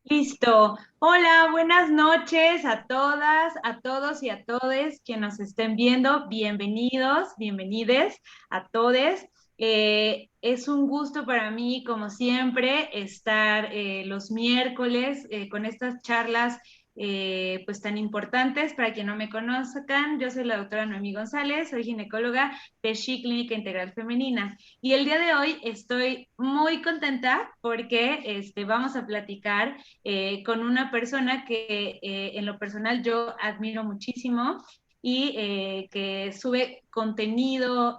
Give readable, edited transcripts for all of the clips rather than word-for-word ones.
Listo. Hola, buenas noches a todas, a todos y a todes que nos estén viendo. Bienvenidos, bienvenides a todes. Es un gusto para mí, como siempre, estar los miércoles con estas charlas pues tan importantes. Para quien no me conozcan, yo soy la doctora Noemí González, soy ginecóloga de She Clínica Integral Femenina. Y el día de hoy estoy muy contenta porque vamos a platicar con una persona que en lo personal yo admiro muchísimo y que sube contenido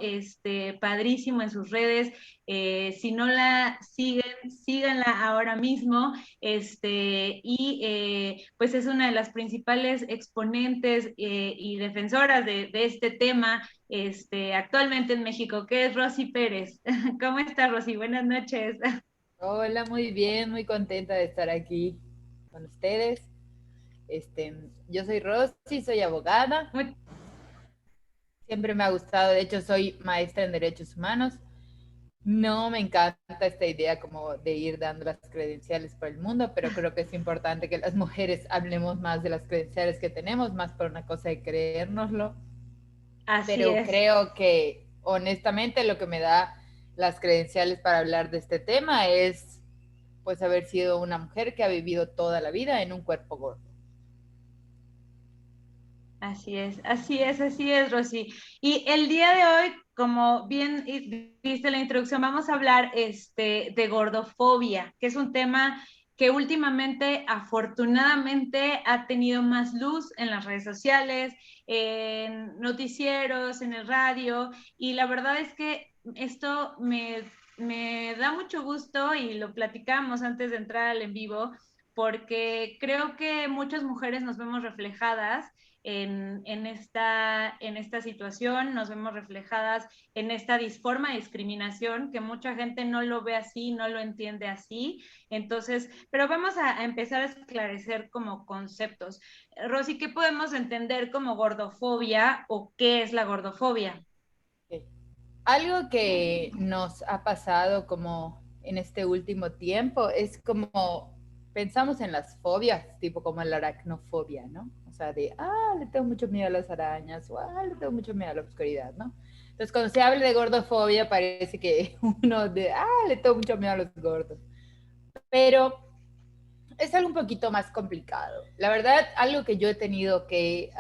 padrísimo en sus redes. Si no la siguen, síganla ahora mismo. Pues es una de las principales exponentes y defensoras de este tema actualmente en México, que es Rosy Pérez. ¿Cómo estás, Rosy? Buenas noches. Hola, muy bien, muy contenta de estar aquí con ustedes. Yo soy Rosy, soy abogada, Muy, siempre me ha gustado, de hecho soy maestra en derechos humanos. No me encanta esta idea como de ir dando las credenciales por el mundo, pero creo que es importante que las mujeres hablemos más de las credenciales que tenemos, más por una cosa de creérnoslo. así Pero es. creo que honestamente lo que me da las credenciales para hablar de este tema es pues haber sido una mujer que ha vivido toda la vida en un cuerpo gordo. Así es, así es, así es, Rosy. Y el día de hoy, como bien viste en la introducción, vamos a hablar de gordofobia, que es un tema que últimamente, afortunadamente, ha tenido más luz en las redes sociales, en noticieros, en el radio, y la verdad es que esto me da mucho gusto y lo platicamos antes de entrar al en vivo, porque creo que muchas mujeres nos vemos reflejadas en esta situación, nos vemos reflejadas en esta disforma de discriminación, que mucha gente no lo ve así, no lo entiende así. Entonces, pero vamos a empezar a esclarecer como conceptos. Rosy, ¿qué podemos entender como gordofobia o qué es la gordofobia? Okay. Algo que nos ha pasado como en este último tiempo es como pensamos en las fobias, tipo como la aracnofobia, ¿no? O sea, le tengo mucho miedo a las arañas, o le tengo mucho miedo a la oscuridad, ¿no? Entonces, cuando se habla de gordofobia, parece que uno le tengo mucho miedo a los gordos. Pero es algo un poquito más complicado. La verdad, algo que yo he tenido que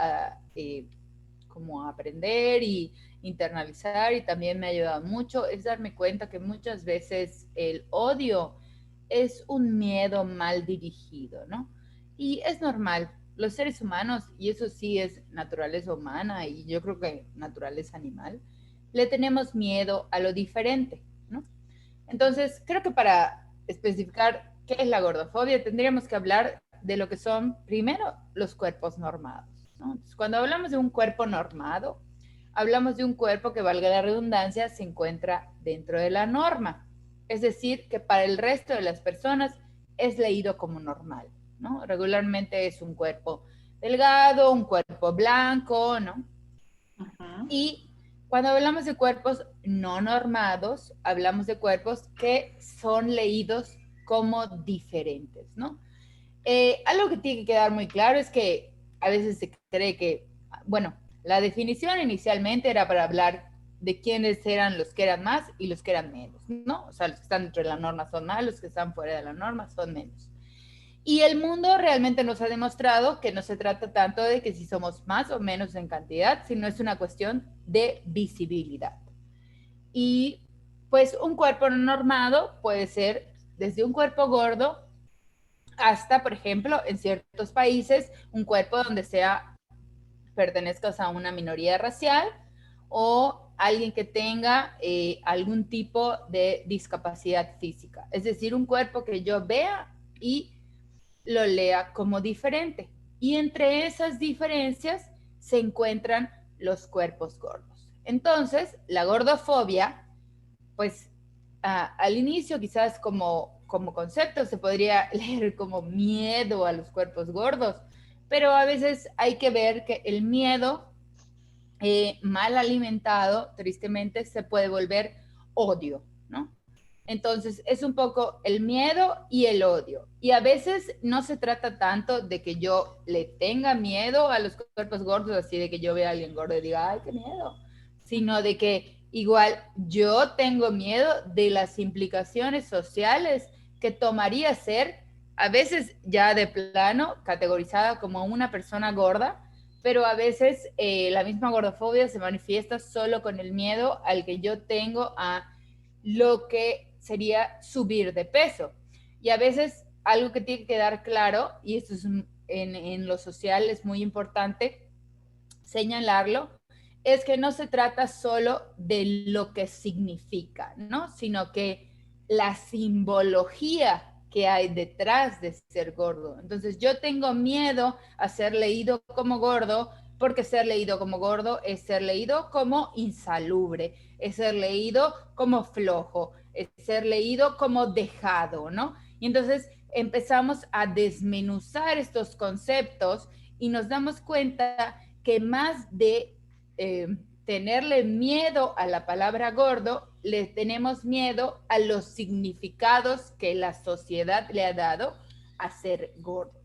como aprender y internalizar y también me ha ayudado mucho es darme cuenta que muchas veces el odio es un miedo mal dirigido, ¿no? Y es normal. Los seres humanos, y eso sí es naturaleza humana y yo creo que naturaleza animal, le tenemos miedo a lo diferente, ¿no? Entonces, creo que para especificar qué es la gordofobia, tendríamos que hablar de lo que son, primero, los cuerpos normados, ¿no? Entonces, cuando hablamos de un cuerpo normado, hablamos de un cuerpo que, valga la redundancia, se encuentra dentro de la norma. Es decir, que para el resto de las personas es leído como normal, ¿no? Regularmente es un cuerpo delgado, un cuerpo blanco, ¿no? Uh -huh. Y cuando hablamos de cuerpos no normados, hablamos de cuerpos que son leídos como diferentes, ¿no? Algo que tiene que quedar muy claro es que a veces se cree que, bueno, la definición inicialmente era para hablar de quiénes eran los que eran más y los que eran menos, ¿no? O sea, los que están dentro de la norma son más, los que están fuera de la norma son menos. Y el mundo realmente nos ha demostrado que no se trata tanto de que si somos más o menos en cantidad, sino es una cuestión de visibilidad. Y pues un cuerpo no normado puede ser desde un cuerpo gordo hasta, por ejemplo, en ciertos países, un cuerpo donde sea pertenezcas a una minoría racial o alguien que tenga algún tipo de discapacidad física. Es decir, un cuerpo que yo vea y lo lea como diferente. Y entre esas diferencias se encuentran los cuerpos gordos. Entonces, la gordofobia, pues al inicio quizás como concepto se podría leer como miedo a los cuerpos gordos, pero a veces hay que ver que el miedo mal alimentado, tristemente, se puede volver odio, ¿no? Entonces, es un poco el miedo y el odio. Y a veces no se trata tanto de que yo le tenga miedo a los cuerpos gordos, así de que yo vea a alguien gordo y diga, ay, qué miedo, sino de que igual yo tengo miedo de las implicaciones sociales que tomaría ser, a veces ya de plano, categorizada como una persona gorda, pero a veces la misma gordofobia se manifiesta solo con el miedo al que yo tengo a lo que sería subir de peso. Y a veces algo que tiene que quedar claro, y esto es en lo social es muy importante señalarlo, es que no se trata solo de lo que significa, ¿no? Sino que la simbología que hay detrás de ser gordo. Entonces yo tengo miedo a ser leído como gordo porque ser leído como gordo es ser leído como insalubre, es ser leído como flojo, es ser leído como dejado, ¿no? Y entonces empezamos a desmenuzar estos conceptos y nos damos cuenta que más de tenerle miedo a la palabra gordo, le tenemos miedo a los significados que la sociedad le ha dado a ser gordo.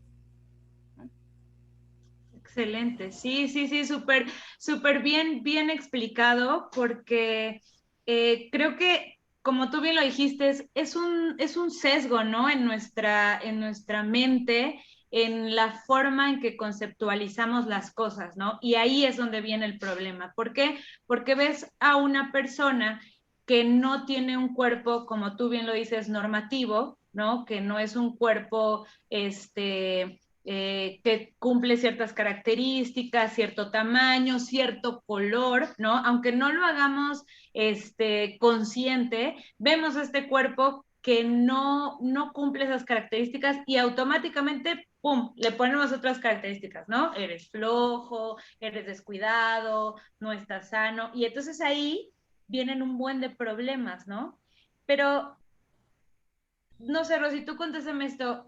Excelente, sí, sí, sí, súper, súper bien, bien explicado, porque creo que, como tú bien lo dijiste, es un sesgo, ¿no? En nuestra mente, en la forma en que conceptualizamos las cosas, ¿no? Y ahí es donde viene el problema. ¿Por qué? Porque ves a una persona que no tiene un cuerpo, como tú bien lo dices, normativo, ¿no? Que no es un cuerpo, que cumple ciertas características, cierto tamaño, cierto color, ¿no? Aunque no lo hagamos consciente, vemos este cuerpo que no cumple esas características y automáticamente, ¡pum!, le ponemos otras características, ¿no? Eres flojo, eres descuidado, no estás sano, y entonces ahí vienen un buen de problemas, ¿no? Pero no sé, Rosy, tú contéstame esto.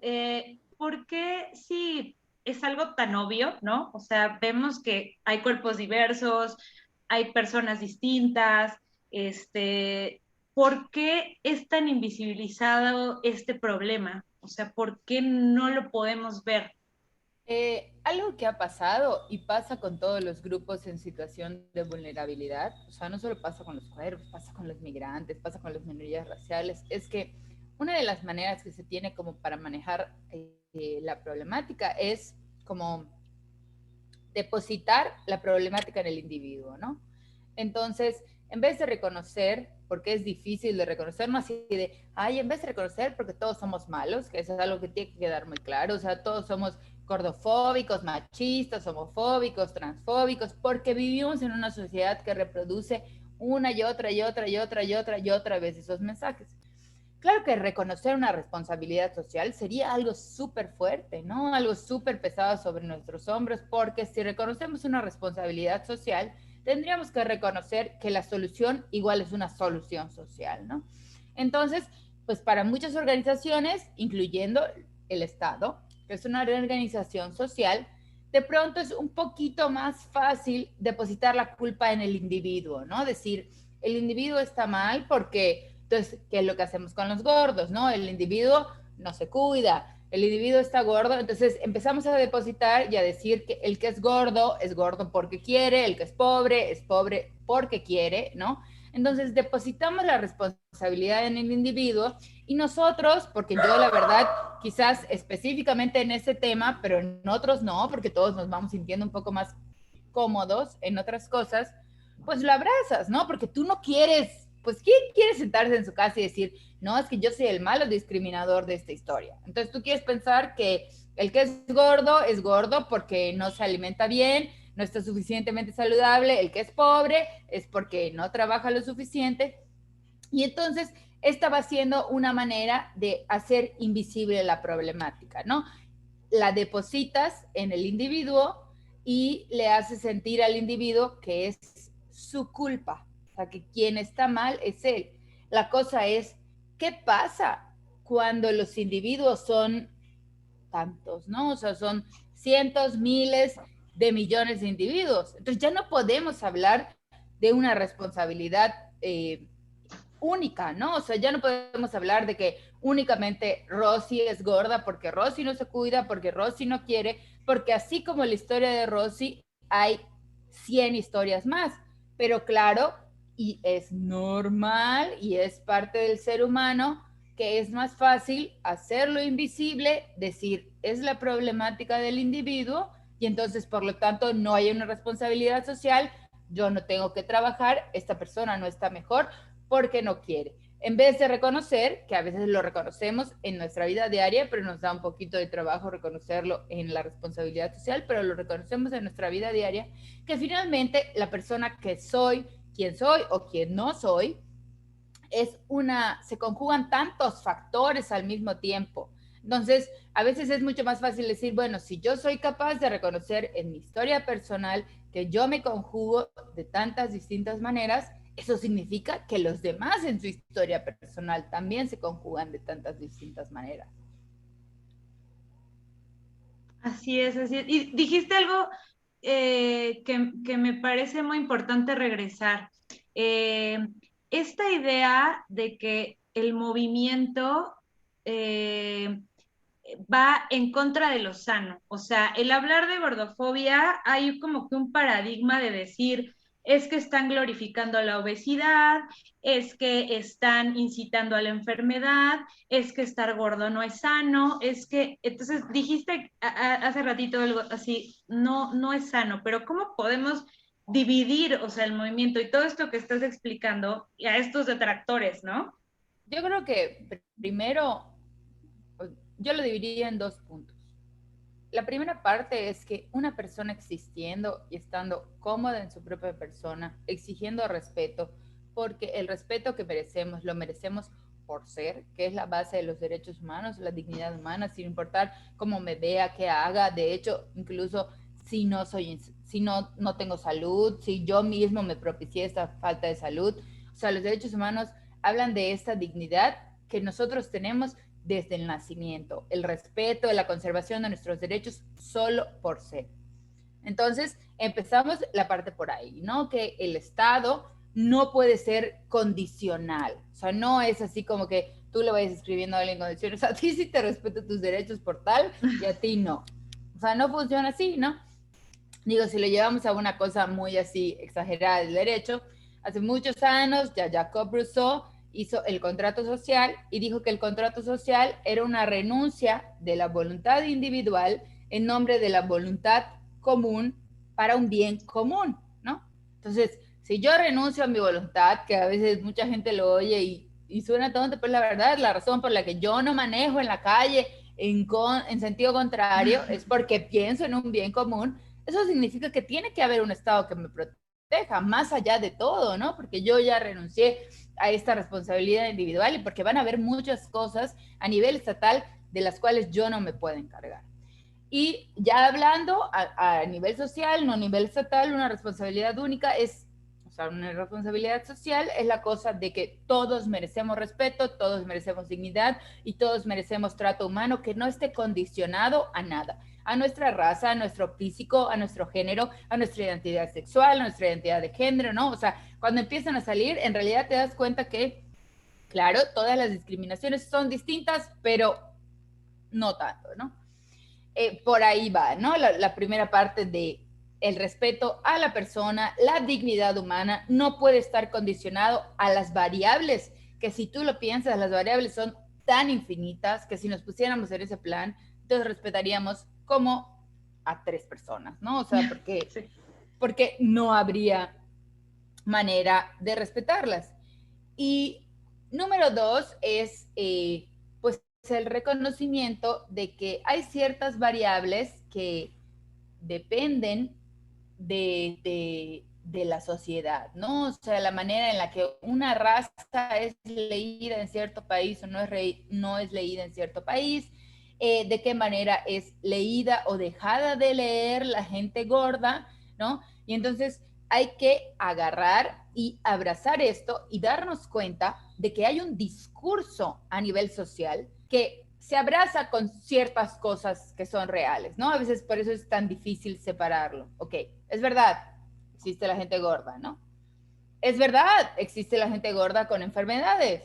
¿Por qué si es algo tan obvio, ¿no? O sea, vemos que hay cuerpos diversos, hay personas distintas, ¿por qué es tan invisibilizado este problema? O sea, ¿por qué no lo podemos ver? Algo que ha pasado y pasa con todos los grupos en situación de vulnerabilidad, o sea, no solo pasa con los cuervos, pasa con los migrantes, pasa con las minorías raciales, es que una de las maneras que se tiene como para manejar la problemática es como depositar la problemática en el individuo, ¿no? Entonces, en vez de reconocer, porque es difícil de reconocer, no así de, ay, en vez de reconocer porque todos somos malos, que eso es algo que tiene que quedar muy claro, o sea, todos somos gordofóbicos, machistas, homofóbicos, transfóbicos, porque vivimos en una sociedad que reproduce una y otra y otra y otra y otra y otra vez esos mensajes. Claro que reconocer una responsabilidad social sería algo súper fuerte, ¿no? Algo súper pesado sobre nuestros hombros, porque si reconocemos una responsabilidad social, tendríamos que reconocer que la solución igual es una solución social, ¿no? Entonces, pues para muchas organizaciones, incluyendo el Estado, que es una organización social, de pronto es un poquito más fácil depositar la culpa en el individuo, ¿no? Decir, el individuo está mal porque, entonces, ¿qué es lo que hacemos con los gordos, no? El individuo no se cuida, el individuo está gordo, entonces empezamos a depositar y a decir que el que es gordo porque quiere, el que es pobre porque quiere, ¿no? Entonces depositamos la responsabilidad en el individuo y nosotros, porque yo la verdad, quizás específicamente en ese tema, pero en otros no, porque todos nos vamos sintiendo un poco más cómodos en otras cosas, pues lo abrazas, ¿no? Porque tú no quieres, pues ¿quién quiere sentarse en su casa y decir, no, es que yo soy el malo discriminador de esta historia? Entonces tú quieres pensar que el que es gordo porque no se alimenta bien, no está suficientemente saludable, el que es pobre es porque no trabaja lo suficiente. Y entonces esta va siendo una manera de hacer invisible la problemática, ¿no? La depositas en el individuo y le haces sentir al individuo que es su culpa, o sea, que quien está mal es él. La cosa es, ¿qué pasa cuando los individuos son tantos, ¿no? O sea, son cientos, miles de millones de individuos. Entonces ya no podemos hablar de una responsabilidad única, ¿no? O sea, ya no podemos hablar de que únicamente Rosy es gorda porque Rosy no se cuida, porque Rosy no quiere, porque así como la historia de Rosy, hay 100 historias más. Pero claro, y es normal y es parte del ser humano que es más fácil hacerlo invisible, decir, es la problemática del individuo y entonces, por lo tanto, no hay una responsabilidad social, yo no tengo que trabajar, esta persona no está mejor porque no quiere. En vez de reconocer, que a veces lo reconocemos en nuestra vida diaria, pero nos da un poquito de trabajo reconocerlo en la responsabilidad social, pero lo reconocemos en nuestra vida diaria, que finalmente la persona que soy, quién soy o quién no soy, se conjugan tantos factores al mismo tiempo. Entonces, a veces es mucho más fácil decir, bueno, si yo soy capaz de reconocer en mi historia personal que yo me conjugo de tantas distintas maneras, eso significa que los demás en su historia personal también se conjugan de tantas distintas maneras. Así es, así es. Y dijiste algo que me parece muy importante regresar. Eh, Esta idea de que el movimiento eh, va en contra de lo sano. O sea, el hablar de gordofobia, hay como que un paradigma de decir, es que están glorificando la obesidad, es que están incitando a la enfermedad, es que estar gordo no es sano, es que, entonces dijiste hace ratito algo así, no, no es sano, pero ¿cómo podemos dividir, o sea, el movimiento y todo esto que estás explicando a estos detractores, ¿no? Yo creo que primero, yo lo dividiría en dos puntos. La primera parte es que una persona existiendo y estando cómoda en su propia persona, exigiendo respeto, porque el respeto que merecemos lo merecemos por ser, que es la base de los derechos humanos, la dignidad humana, sin importar cómo me vea, qué haga. De hecho, incluso si no soy, si no, no tengo salud, si yo mismo me propicié esta falta de salud. O sea, los derechos humanos hablan de esta dignidad que nosotros tenemos desde el nacimiento, el respeto, la conservación de nuestros derechos solo por ser. Entonces, empezamos la parte por ahí, ¿no? Que el Estado no puede ser condicional, o sea, no es así como que tú le vayas escribiendo a alguien condiciones, a ti sí te respeto tus derechos por tal y a ti no. O sea, no funciona así, ¿no? Digo, si lo llevamos a una cosa muy así exagerada del derecho, hace muchos años ya Jacob Rousseau hizo el contrato social y dijo que el contrato social era una renuncia de la voluntad individual en nombre de la voluntad común para un bien común, ¿no? Entonces, si yo renuncio a mi voluntad, que a veces mucha gente lo oye y suena tonto, pero la verdad, la razón por la que yo no manejo en la calle en sentido contrario es porque pienso en un bien común. Eso significa que tiene que haber un Estado que me proteja, más allá de todo, ¿no? Porque yo ya renuncié a esta responsabilidad individual y porque van a haber muchas cosas a nivel estatal de las cuales yo no me puedo encargar. Y ya hablando a nivel social, no a nivel estatal, una responsabilidad única es, o sea, una responsabilidad social es la cosa de que todos merecemos respeto, todos merecemos dignidad y todos merecemos trato humano que no esté condicionado a nada, a nuestra raza, a nuestro físico, a nuestro género, a nuestra identidad sexual, a nuestra identidad de género, ¿no? O sea, cuando empiezan a salir, en realidad te das cuenta que, claro, todas las discriminaciones son distintas, pero no tanto, ¿no? Por ahí va, ¿no? La primera parte de el respeto a la persona, la dignidad humana, no puede estar condicionado a las variables, que si tú lo piensas, las variables son tan infinitas que si nos pusiéramos en ese plan, entonces respetaríamos como a tres personas, ¿no? O sea, Sí. porque no habría manera de respetarlas. Y número dos es, pues, el reconocimiento de que hay ciertas variables que dependen de la sociedad, ¿no? O sea, la manera en la que una raza es leída en cierto país o no es leída en cierto país, de qué manera es leída o dejada de leer la gente gorda, ¿no? Y entonces hay que agarrar y abrazar esto y darnos cuenta de que hay un discurso a nivel social que se abraza con ciertas cosas que son reales, ¿no? A veces por eso es tan difícil separarlo. Ok, es verdad, existe la gente gorda, ¿no? es verdad, existe la gente gorda con enfermedades,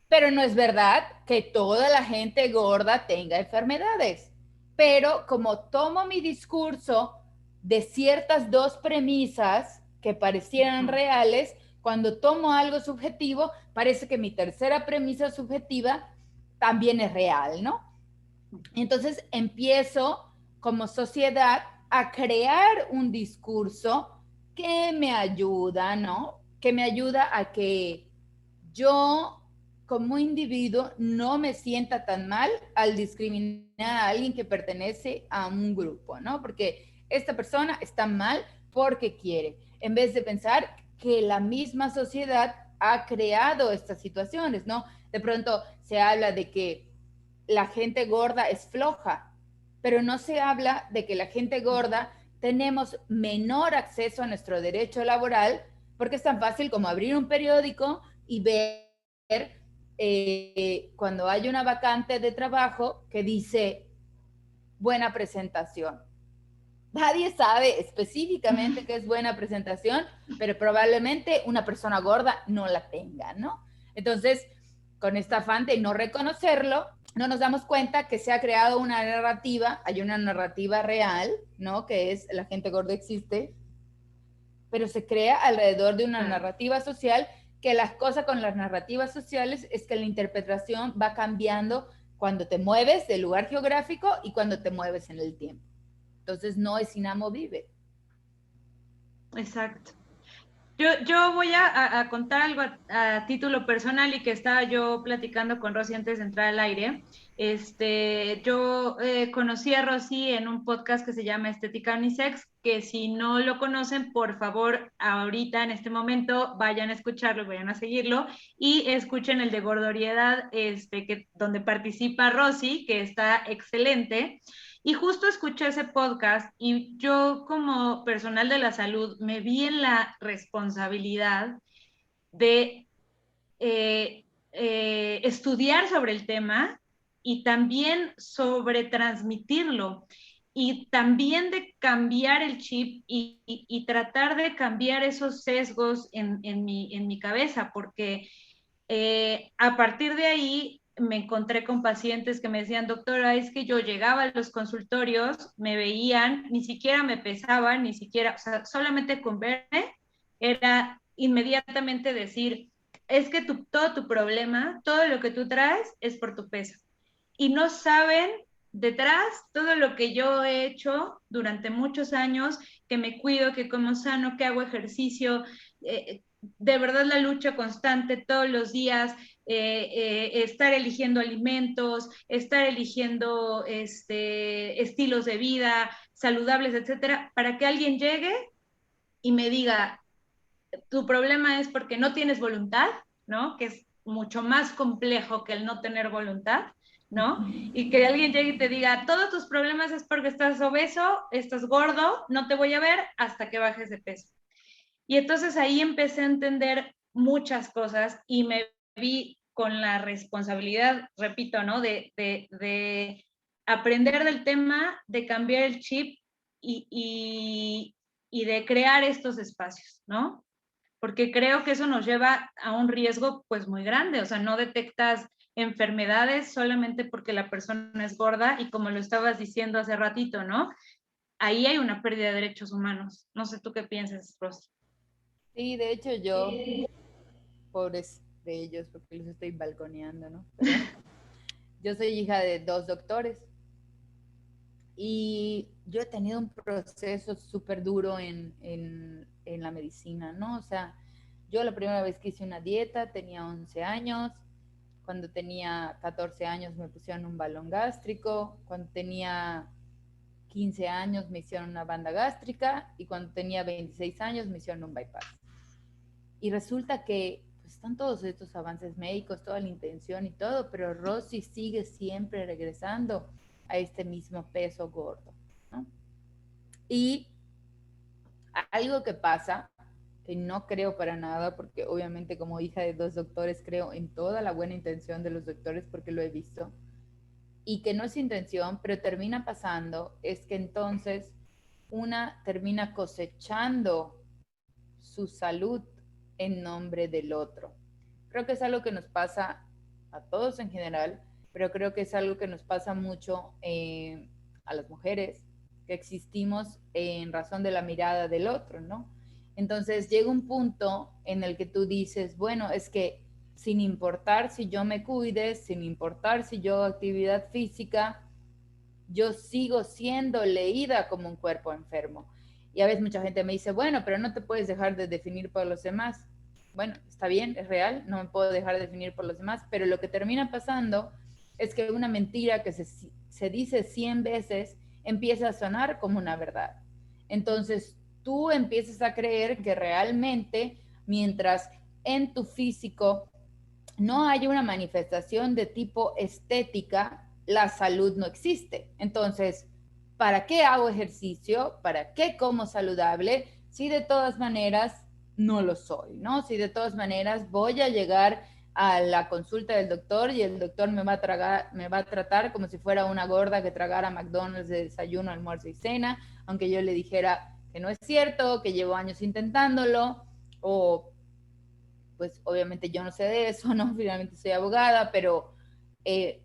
pero no es verdad que toda la gente gorda tenga enfermedades. Pero como tomo mi discurso de ciertas dos premisas que parecieran reales, cuando tomo algo subjetivo, parece que mi tercera premisa subjetiva también es real, ¿no? Entonces empiezo como sociedad a crear un discurso que me ayuda, ¿no? Que me ayuda a que yo como individuo no me sienta tan mal al discriminar a alguien que pertenece a un grupo, ¿no? Porque esta persona está mal porque quiere, en vez de pensar que la misma sociedad ha creado estas situaciones, ¿no? De pronto se habla de que la gente gorda es floja, pero no se habla de que la gente gorda tenemos menor acceso a nuestro derecho laboral porque es tan fácil como abrir un periódico y ver cuando hay una vacante de trabajo que dice buena presentación. Nadie sabe específicamente qué es buena presentación, pero probablemente una persona gorda no la tenga, ¿no? Entonces, con esta afán de no reconocerlo, no nos damos cuenta que se ha creado una narrativa, hay una narrativa real, ¿no? Que es la gente gorda existe, pero se crea alrededor de una narrativa social, que las cosas con las narrativas sociales es que la interpretación va cambiando cuando te mueves del lugar geográfico y cuando te mueves en el tiempo. Entonces no es inamovible. Exacto. Yo voy a contar algo a título personal y que estaba yo platicando con Rosy antes de entrar al aire. Yo conocí a Rosy en un podcast que se llama Estética Unisex, que si no lo conocen, por favor, ahorita en este momento vayan a escucharlo, vayan a seguirlo y escuchen el de Gordoriedad, donde participa Rosy, que está excelente. Y justo escuché ese podcast y yo como personal de la salud me vi en la responsabilidad de estudiar sobre el tema y también sobre transmitirlo y también de cambiar el chip y tratar de cambiar esos sesgos en mi cabeza, porque a partir de ahí me encontré con pacientes que me decían, doctora, es que yo llegaba a los consultorios, me veían, ni siquiera me pesaban, ni siquiera, o sea, solamente con verme era inmediatamente decir, es que todo tu problema, todo lo que tú traes es por tu peso. Y no saben detrás todo lo que yo he hecho durante muchos años, que me cuido, que como sano, que hago ejercicio, de verdad la lucha constante todos los días, estar eligiendo alimentos, estar eligiendo estilos de vida saludables, etcétera, para que alguien llegue y me diga, tu problema es porque no tienes voluntad, ¿no? Que es mucho más complejo que el no tener voluntad, ¿no? Y que alguien llegue y te diga, todos tus problemas es porque estás obeso, estás gordo, no te voy a ver hasta que bajes de peso. Y entonces ahí empecé a entender muchas cosas y me vi con la responsabilidad, repito, ¿no? De aprender del tema, de cambiar el chip y de crear estos espacios, ¿no? Porque creo que eso nos lleva a un riesgo pues muy grande, o sea, no detectas enfermedades solamente porque la persona es gorda y como lo estabas diciendo hace ratito, ¿no? Ahí hay una pérdida de derechos humanos. No sé tú qué piensas, Rosy. Sí, de hecho yo, pobres de ellos, porque los estoy balconeando, ¿no? Pero yo soy hija de dos doctores y yo he tenido un proceso súper duro en la medicina, ¿no? O sea, yo la primera vez que hice una dieta tenía 11 años, cuando tenía 14 años me pusieron un balón gástrico, cuando tenía 15 años me hicieron una banda gástrica y cuando tenía 26 años me hicieron un bypass. Y resulta que pues, están todos estos avances médicos, toda la intención y todo, pero Rosy sigue siempre regresando a este mismo peso gordo, ¿no? Y algo que pasa, que no creo para nada, porque obviamente como hija de dos doctores creo en toda la buena intención de los doctores porque lo he visto, y que no es intención, pero termina pasando, es que entonces una termina cosechando su salud en nombre del otro. Creo que es algo que nos pasa a todos en general, pero creo que es algo que nos pasa mucho a las mujeres, que existimos en razón de la mirada del otro, ¿no? Entonces llega un punto en el que tú dices, bueno, es que sin importar si yo me cuide, sin importar si yo hago actividad física, yo sigo siendo leída como un cuerpo enfermo. Y a veces mucha gente me dice, bueno, pero no te puedes dejar de definir por los demás. Bueno, está bien, es real, no me puedo dejar de definir por los demás, pero lo que termina pasando es que una mentira que se dice 100 veces empieza a sonar como una verdad. Entonces, tú empiezas a creer que realmente, mientras en tu físico no hay una manifestación de tipo estética, la salud no existe. Entonces, ¿para qué hago ejercicio? ¿Para qué como saludable? Si de todas maneras no lo soy, ¿no? Si de todas maneras voy a llegar a la consulta del doctor y el doctor me va a tratar como si fuera una gorda que tragara McDonald's de desayuno, almuerzo y cena, aunque yo le dijera que no es cierto, que llevo años intentándolo, o pues obviamente yo no sé de eso, ¿no? Finalmente soy abogada, pero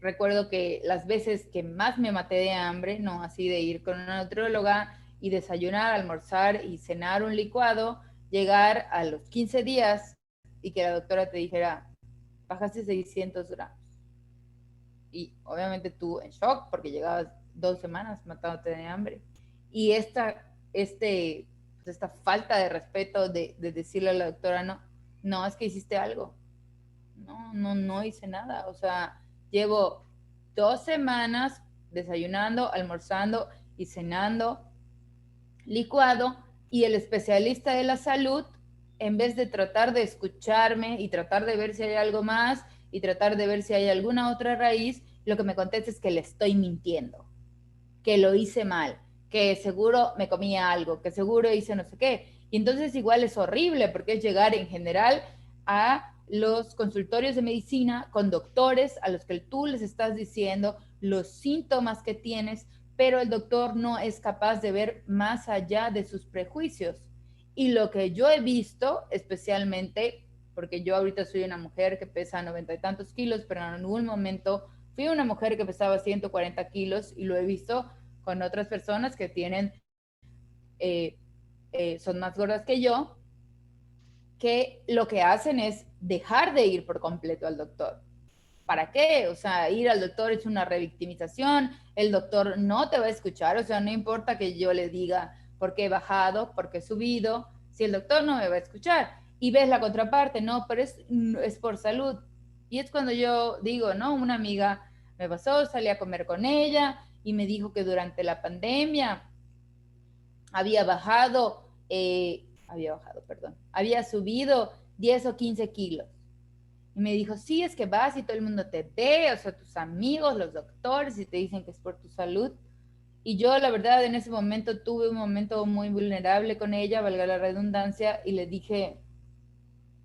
recuerdo que las veces que más me maté de hambre, ¿no? Así de ir con una nutrióloga y desayunar, almorzar y cenar un licuado, llegar a los 15 días y que la doctora te dijera, bajaste 600 gramos. Y obviamente tú en shock porque llegabas 2 semanas matándote de hambre. Y esta falta de respeto de decirle a la doctora, no, no, es que hiciste algo. No hice nada. O sea, llevo 2 semanas desayunando, almorzando y cenando licuado y el especialista de la salud, en vez de tratar de escucharme y tratar de ver si hay algo más y tratar de ver si hay alguna otra raíz, lo que me contesta es que le estoy mintiendo, que lo hice mal, que seguro me comía algo, que seguro hice no sé qué. Y entonces igual es horrible porque es llegar en general a los consultorios de medicina con doctores a los que tú les estás diciendo los síntomas que tienes, pero el doctor no es capaz de ver más allá de sus prejuicios. Y lo que yo he visto, especialmente porque yo ahorita soy una mujer que pesa 90 y tantos kilos, pero en algún momento fui una mujer que pesaba 140 kilos y lo he visto con otras personas que tienen, son más gordas que yo, que lo que hacen es dejar de ir por completo al doctor. ¿Para qué? O sea, ir al doctor es una revictimización, el doctor no te va a escuchar, o sea, no importa que yo le diga por qué he bajado, por qué he subido, si el doctor no me va a escuchar. Y ves la contraparte, no, pero es por salud. Y es cuando yo digo, ¿no? Una amiga me pasó, salí a comer con ella y me dijo que durante la pandemia había subido 10 o 15 kilos. Y me dijo, sí, es que vas y todo el mundo te ve, o sea, tus amigos, los doctores, y te dicen que es por tu salud. Y yo, la verdad, en ese momento tuve un momento muy vulnerable con ella, valga la redundancia, y le dije,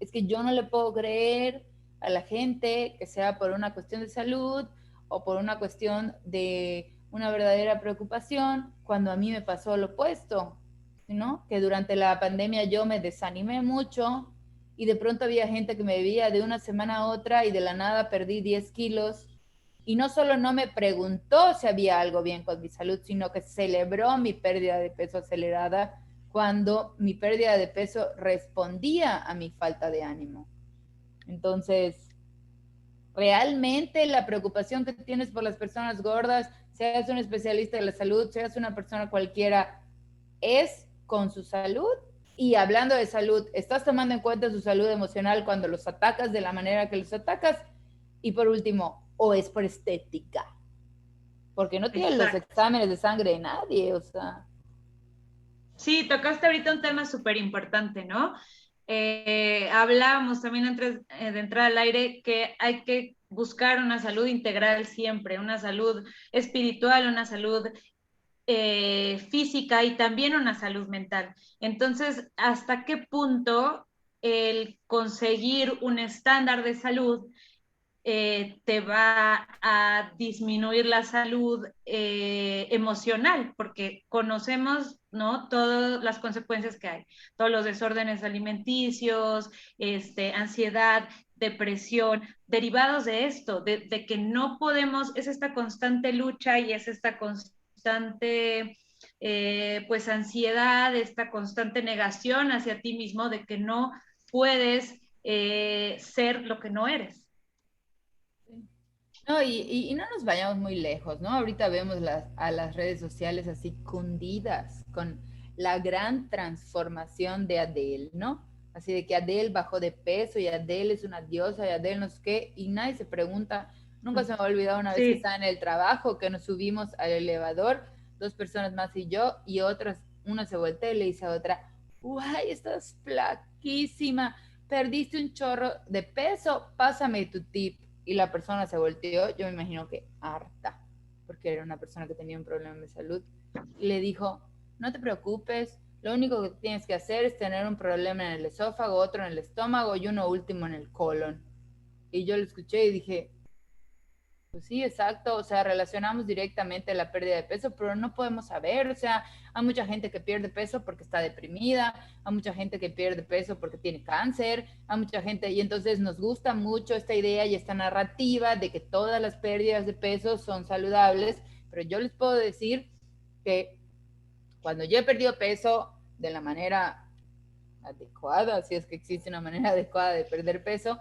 es que yo no le puedo creer a la gente que sea por una cuestión de salud o por una cuestión de una verdadera preocupación, cuando a mí me pasó lo opuesto, ¿no? Que durante la pandemia yo me desanimé mucho y de pronto había gente que me veía de una semana a otra y de la nada perdí 10 kilos y no solo no me preguntó si había algo bien con mi salud, sino que celebró mi pérdida de peso acelerada cuando mi pérdida de peso respondía a mi falta de ánimo. Entonces, realmente la preocupación que tienes por las personas gordas, seas un especialista de la salud, seas una persona cualquiera, es con su salud. Y hablando de salud, ¿estás tomando en cuenta su salud emocional cuando los atacas de la manera que los atacas? Y por último, ¿o es por estética? Porque no tienen los Exacto. exámenes de sangre de nadie, o sea. Sí, tocaste ahorita un tema súper importante, ¿no? Hablábamos también de entrar al aire que hay que buscar una salud integral siempre, una salud espiritual, una salud física y también una salud mental. Entonces, ¿hasta qué punto el conseguir un estándar de salud te va a disminuir la salud emocional? Porque conocemos ¿no? Todas las consecuencias que hay, todos los desórdenes alimenticios, ansiedad, depresión, derivados de esto, de que no podemos, es esta constante lucha y es esta constante pues ansiedad, esta constante negación hacia ti mismo de que no puedes ser lo que no eres. No, y no nos vayamos muy lejos, ¿no? Ahorita vemos a las redes sociales así cundidas con la gran transformación de Adele, ¿no? Así de que Adele bajó de peso y Adele es una diosa y Adele no sé qué, y nadie se pregunta, nunca se me ha olvidado una vez que Sí. estaba en el trabajo, que nos subimos al elevador, dos personas más y yo, y otras, una se voltea y le dice a otra, ¡guay, estás flaquísima! Perdiste un chorro de peso, pásame tu tip. Y la persona se volteó, yo me imagino que harta, porque era una persona que tenía un problema de salud, y le dijo, no te preocupes, lo único que tienes que hacer es tener un problema en el esófago, otro en el estómago y uno último en el colon. Y yo lo escuché y dije, pues sí, exacto, o sea, relacionamos directamente la pérdida de peso, pero no podemos saber, o sea, hay mucha gente que pierde peso porque está deprimida, hay mucha gente que pierde peso porque tiene cáncer, hay mucha gente, y entonces nos gusta mucho esta idea y esta narrativa de que todas las pérdidas de peso son saludables, pero yo les puedo decir que cuando yo he perdido peso de la manera adecuada, si es que existe una manera adecuada de perder peso,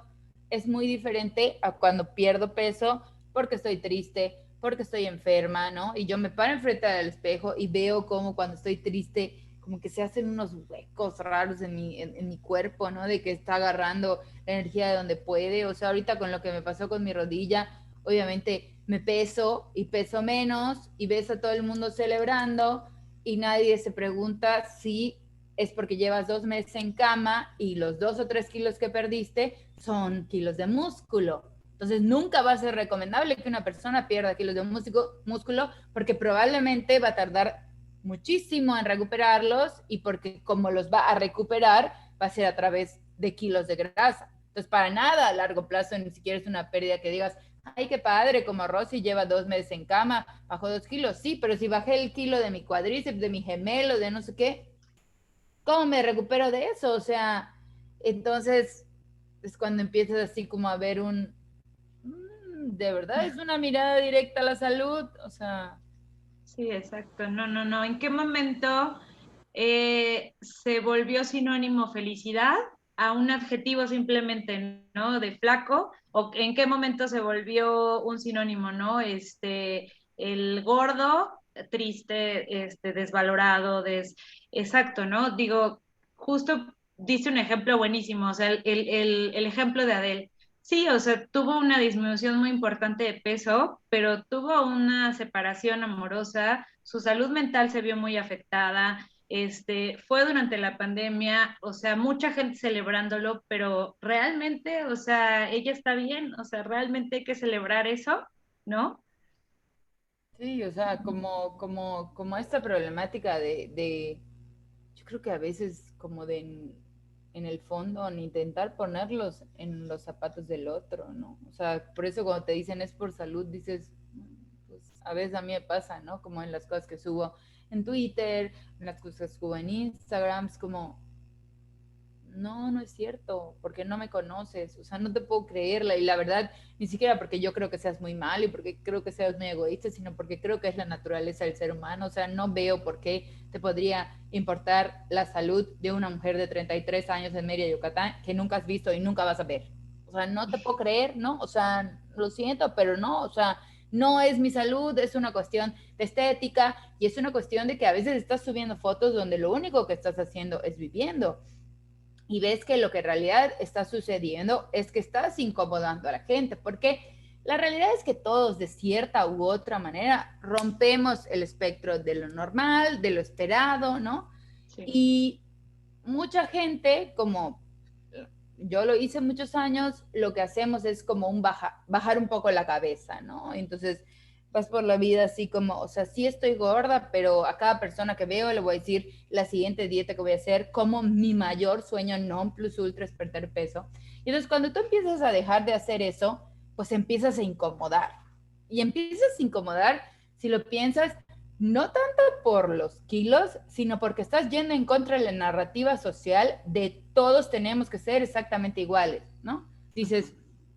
es muy diferente a cuando pierdo peso porque estoy triste, porque estoy enferma, ¿no? Y yo me paro enfrente del espejo y veo como cuando estoy triste, como que se hacen unos huecos raros en mi cuerpo, ¿no? De que está agarrando la energía de donde puede. O sea, ahorita con lo que me pasó con mi rodilla, obviamente me peso y peso menos y ves a todo el mundo celebrando y nadie se pregunta si es porque llevas 2 meses en cama y los 2 o 3 kilos que perdiste son kilos de músculo. Entonces nunca va a ser recomendable que una persona pierda kilos de músculo porque probablemente va a tardar muchísimo en recuperarlos y porque como los va a recuperar va a ser a través de kilos de grasa. Entonces para nada a largo plazo ni siquiera es una pérdida que digas, ay, qué padre, como Rosy lleva 2 meses en cama, bajó 2 kilos. Sí, pero si bajé el kilo de mi cuádriceps, de mi gemelo, de no sé qué, ¿cómo me recupero de eso? O sea, entonces es cuando empiezas así como a ver de verdad es una mirada directa a la salud, o sea. Sí, exacto. No, no, no. ¿En qué momento se volvió sinónimo felicidad a un adjetivo simplemente, ¿no? De flaco? ¿O en qué momento se volvió un sinónimo, ¿no? El gordo, triste, desvalorado, exacto, ¿no? Digo, justo dice un ejemplo buenísimo, o sea, el ejemplo de Adele. Sí, o sea, tuvo una disminución muy importante de peso, pero tuvo una separación amorosa, su salud mental se vio muy afectada, fue durante la pandemia, o sea, mucha gente celebrándolo, pero realmente, o sea, ella está bien, o sea, realmente hay que celebrar eso, ¿no? Sí, o sea, como esta problemática yo creo que a veces como de en el fondo, en intentar ponerlos en los zapatos del otro, ¿no? O sea, por eso cuando te dicen es por salud, dices, pues a veces a mí me pasa, ¿no? Como en las cosas que subo en Twitter, en las cosas que subo en Instagram, es como, no, no es cierto, porque no me conoces, o sea, no te puedo creerla y la verdad, ni siquiera porque yo creo que seas muy mal y porque creo que seas muy egoísta, sino porque creo que es la naturaleza del ser humano, o sea, no veo por qué te podría importar la salud de una mujer de 33 años en Mérida, Yucatán, que nunca has visto y nunca vas a ver. O sea, no te puedo creer, ¿no? O sea, lo siento, pero no, o sea, no es mi salud, es una cuestión de estética y es una cuestión de que a veces estás subiendo fotos donde lo único que estás haciendo es viviendo y ves que lo que en realidad está sucediendo es que estás incomodando a la gente, porque la realidad es que todos de cierta u otra manera rompemos el espectro de lo normal, de lo esperado, ¿no? Sí. Y mucha gente, como yo lo hice muchos años, lo que hacemos es como bajar un poco la cabeza, ¿no? Entonces vas por la vida así como, o sea, sí estoy gorda, pero a cada persona que veo le voy a decir la siguiente dieta que voy a hacer, como mi mayor sueño non plus ultra es perder peso. Y entonces cuando tú empiezas a dejar de hacer eso, pues empiezas a incomodar. Y empiezas a incomodar, si lo piensas, no tanto por los kilos, sino porque estás yendo en contra de la narrativa social de todos tenemos que ser exactamente iguales, ¿no? Dices,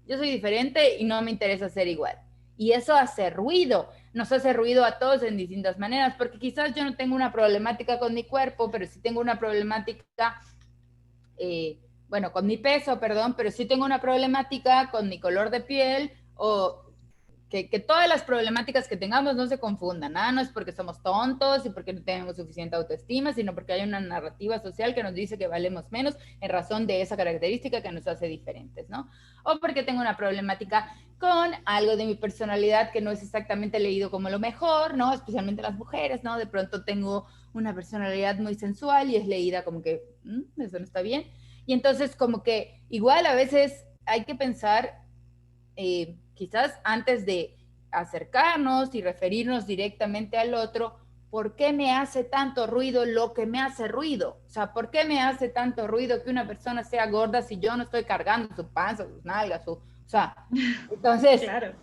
yo soy diferente y no me interesa ser igual. Y eso hace ruido, nos hace ruido a todos en distintas maneras, porque quizás yo no tengo una problemática con mi cuerpo, pero sí tengo una problemática, bueno, con mi peso, perdón, pero sí tengo una problemática con mi color de piel o que todas las problemáticas que tengamos no se confundan, ¿ah? No es porque somos tontos y porque no tenemos suficiente autoestima, sino porque hay una narrativa social que nos dice que valemos menos en razón de esa característica que nos hace diferentes, ¿no? O porque tengo una problemática con algo de mi personalidad que no es exactamente leído como lo mejor, ¿no? Especialmente las mujeres, ¿no? De pronto tengo una personalidad muy sensual y es leída como que eso no está bien. Y entonces como que igual a veces hay que pensar quizás antes de acercarnos y referirnos directamente al otro, ¿por qué me hace tanto ruido lo que me hace ruido? O sea, ¿por qué me hace tanto ruido que una persona sea gorda si yo no estoy cargando su panza, sus nalgas, o sea, entonces Claro.